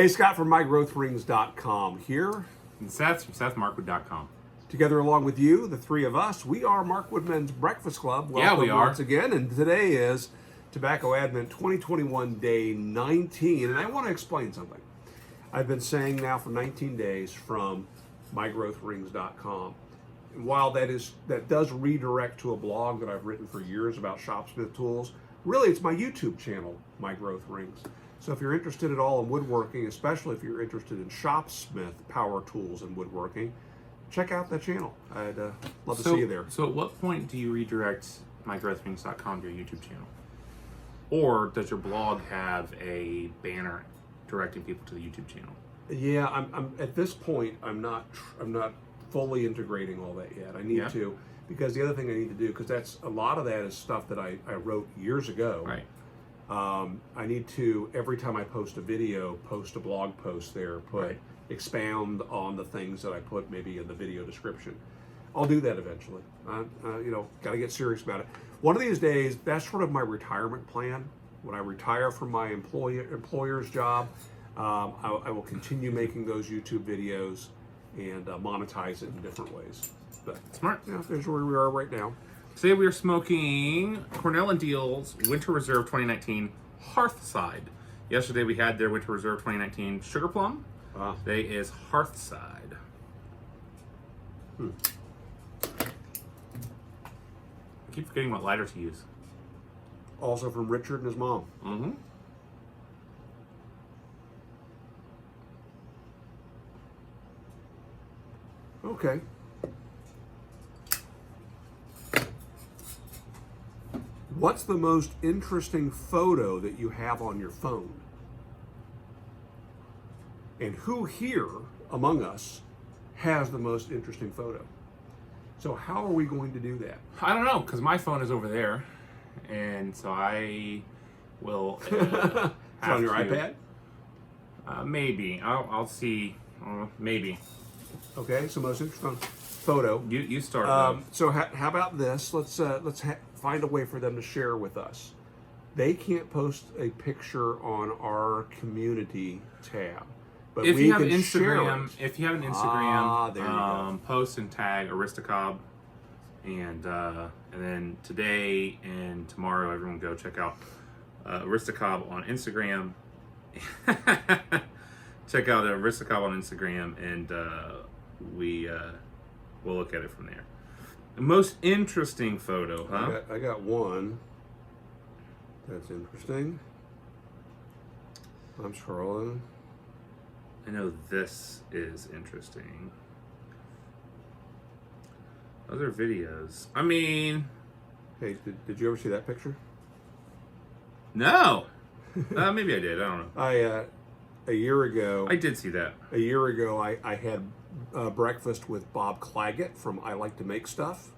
Hey, Scott from MyGrowthRings.com here. And Seth from SethMarkwood.com. Together along with you, the three of us, we are Mark Woodman's Breakfast Club. Welcome we are. once again, and today is Tobacco Advent 2021 Day 19, and I want to explain something. I've been saying now for 19 days from MyGrowthRings.com. And while that does redirect to a blog that I've written for years about shopsmith tools, really it's my YouTube channel, My Growth Rings. So if you're interested at all in woodworking, especially if you're interested in shopsmith power tools and woodworking, check out that channel. I'd love to see you there. So at what point do you redirect MyGrowthRings.com to your YouTube channel? Or does your blog have a banner directing people to the YouTube channel? Yeah, I'm at this point. I'm not fully integrating all that yet. I need to, because the other thing I need to do, because that's a lot of that is stuff that I wrote years ago. Right. I need to, every time I post a video, post a blog post there, expound on the things that I put maybe in the video description. I'll do that eventually. Got to get serious about it. One of these days, that's sort of my retirement plan. When I retire from my employer's job, I will continue making those YouTube videos and monetize it in different ways. But smart. Yeah, there's where we are right now. Today we are smoking Cornell Diehl's Winter Reserve 2019 Hearthside. Yesterday we had their Winter Reserve 2019 Sugar Plum. Today is Hearthside. I keep forgetting what lighter to use. Also from Richard and his mom. Mm-hmm. Okay. What's the most interesting photo that you have on your phone? And who here among us has the most interesting photo? So how are we going to do that? I don't know, because my phone is over there. And so I will Is it on your iPad? Maybe. I'll see. Maybe. Okay, so most interesting photo. You start. So how about this? Let's find a way for them to share with us. They can't post a picture on our community tab, but if we you have can Instagram, share it. if you have an Instagram, there you go. post and tag Aristocob, and then today and tomorrow, everyone go check out Aristocob on Instagram. Check out Aristocob on Instagram, and we'll look at it from there. The most interesting photo, huh? I got one. That's interesting. I'm scrolling. I know this is interesting. Other videos. I mean... Hey, did you ever see that picture? No! Maybe I did. I don't know. A year ago... I did see that. A year ago, I had breakfast with Bob Claggett from I Like to Make Stuff.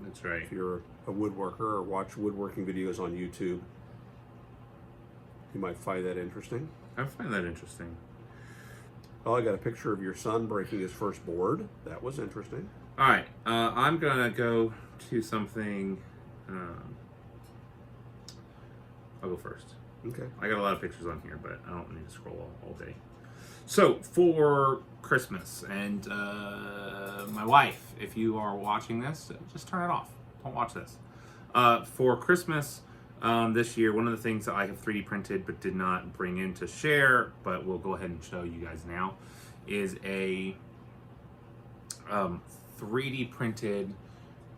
That's right. If you're a woodworker or watch woodworking videos on YouTube, you might find that interesting. I find that interesting. Oh, I got a picture of your son breaking his first board. That was interesting. All right. I'm going to go to something... I'll go first. Okay. I got a lot of pictures on here, but I don't need to scroll all day. So, for Christmas, and my wife, if you are watching this, just turn it off. Don't watch this. For Christmas this year, one of the things that I have 3D printed but did not bring in to share, but we'll go ahead and show you guys now, is a 3D printed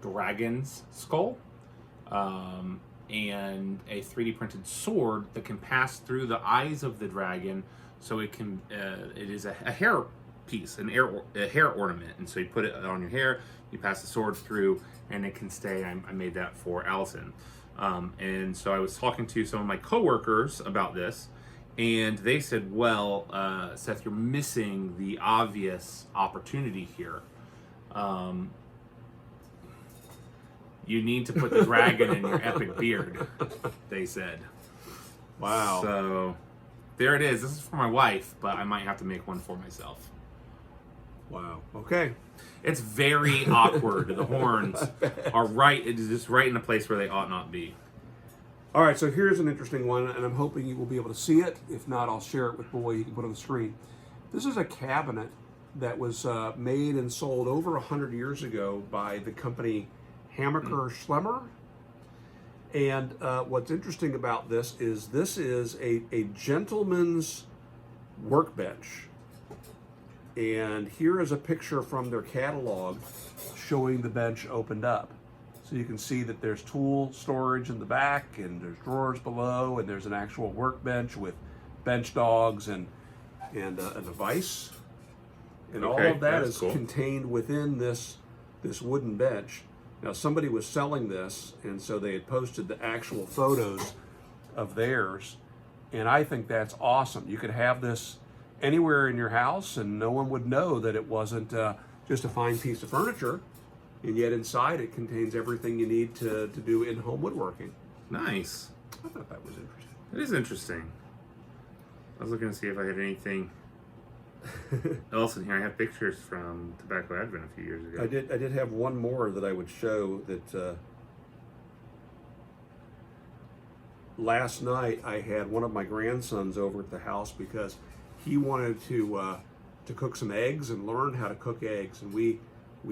dragon's skull. And a 3D printed sword that can pass through the eyes of the dragon, so it can. It is a hair piece, a hair ornament, and so you put it on your hair. You pass the sword through, and it can stay. I made that for Allison, and so I was talking to some of my coworkers about this, and they said, "Well, Seth, you're missing the obvious opportunity here." You need to put the dragon in your epic beard, they said. Wow. So, there it is. This is for my wife, but I might have to make one for myself. Wow. Okay. It's very awkward. The horns are right. It is just right in the place where they ought not be. All right, so here's an interesting one, and I'm hoping you will be able to see it. If not, I'll share it with Boy. You can put it on the screen. This is a cabinet that was made and sold over 100 years ago by the company Hammacher Schlemmer. And what's interesting about this is a gentleman's workbench. And here is a picture from their catalog showing the bench opened up. So you can see that there's tool storage in the back, and there's drawers below, and there's an actual workbench with bench dogs and a vise. And all of that is cool. contained within this wooden bench. Now somebody was selling this, and so they had posted the actual photos of theirs, and I think that's awesome. You could have this anywhere in your house, and no one would know that it wasn't just a fine piece of furniture, and yet inside it contains everything you need to do in-home woodworking. Nice. I thought that was interesting. It is interesting. I was looking to see if I had anything else in here. I have pictures from Tobacco Advent a few years ago. I did have one more that I would show that last night I had one of my grandsons over at the house because he wanted to cook some eggs and learn how to cook eggs. And we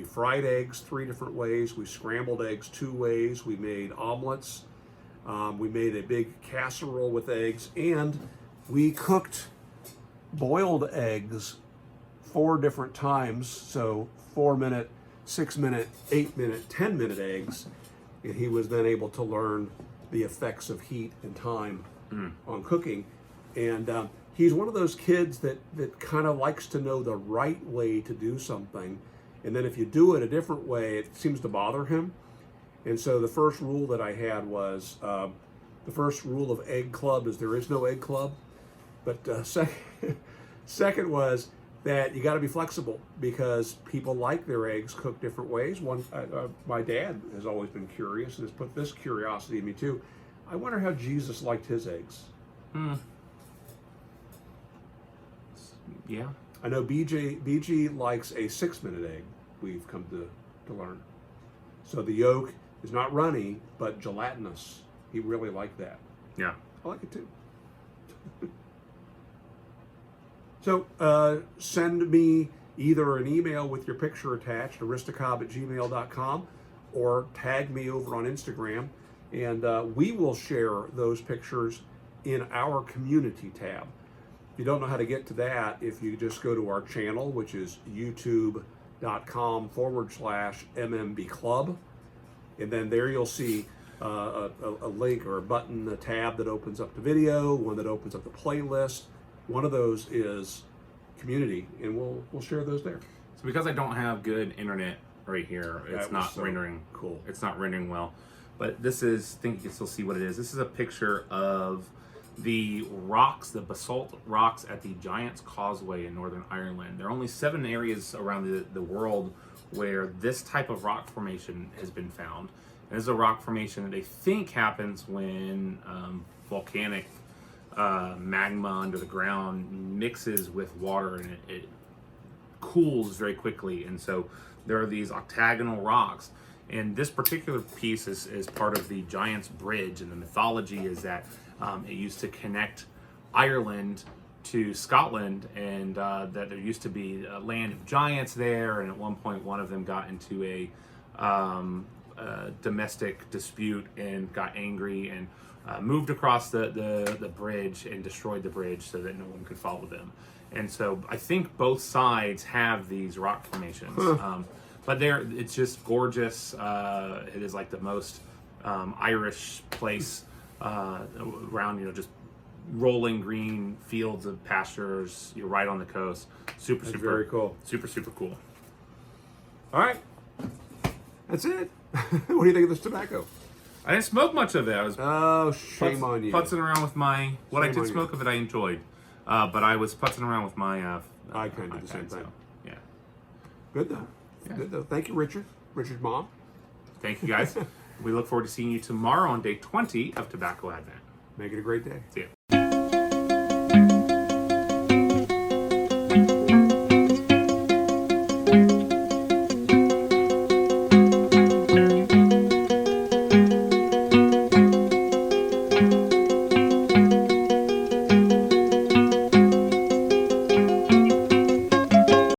fried eggs 3 different ways. We scrambled eggs 2 ways. We made omelets. We made a big casserole with eggs, and we cooked boiled eggs 4 different times. So 4-minute, 6-minute, 8-minute, 10-minute eggs. And he was then able to learn the effects of heat and time on cooking. And he's one of those kids that kind of likes to know the right way to do something. And then if you do it a different way, it seems to bother him. And so the first rule that I had was, the first rule of Egg Club is there is no Egg Club. But second was that you got to be flexible because people like their eggs cooked different ways. My dad has always been curious and has put this curiosity in me too. I wonder how Jesus liked his eggs. Yeah. I know BG likes a 6-minute egg, we've come to learn. So the yolk is not runny, but gelatinous. He really liked that. Yeah. I like it too. So send me either an email with your picture attached, aristocob@gmail.com, or tag me over on Instagram, and we will share those pictures in our community tab. If you don't know how to get to that, if you just go to our channel, which is youtube.com/MMBClub, and then there you'll see a link or a button, a tab that opens up the video, one that opens up the playlist. One of those is community, and we'll share those there. So because I don't have good internet right here, it's not rendering cool. It's not rendering well. But this is, I think you can still see what it is. This is a picture of the rocks, the basalt rocks at the Giant's Causeway in Northern Ireland. There are only 7 areas around the world where this type of rock formation has been found. And this is a rock formation that they think happens when volcanic magma under the ground mixes with water, and it cools very quickly. And so there are these octagonal rocks. And this particular piece is part of the Giant's Bridge, and the mythology is that it used to connect Ireland to Scotland, and that there used to be a land of giants there, and at one point one of them got into a domestic dispute and got angry and moved across the bridge and destroyed the bridge so that no one could follow them. And so I think both sides have these rock formations. But it's just gorgeous. It is like the most Irish place around, just rolling green fields of pastures. You're right on the coast. Super very cool. Super cool. All right, that's it. What do you think of this tobacco? I didn't smoke much of it. I was shame on you. Putzing around with what I Shame did on smoke you. of it, I enjoyed. But I was putzing around with my. I kind of did the same thing. So, yeah. Good though. Yeah. Good though. Thank you, Richard. Richard's mom. Thank you, guys. We look forward to seeing you tomorrow on day 20 of Tobacco Advent. Make it a great day. See you.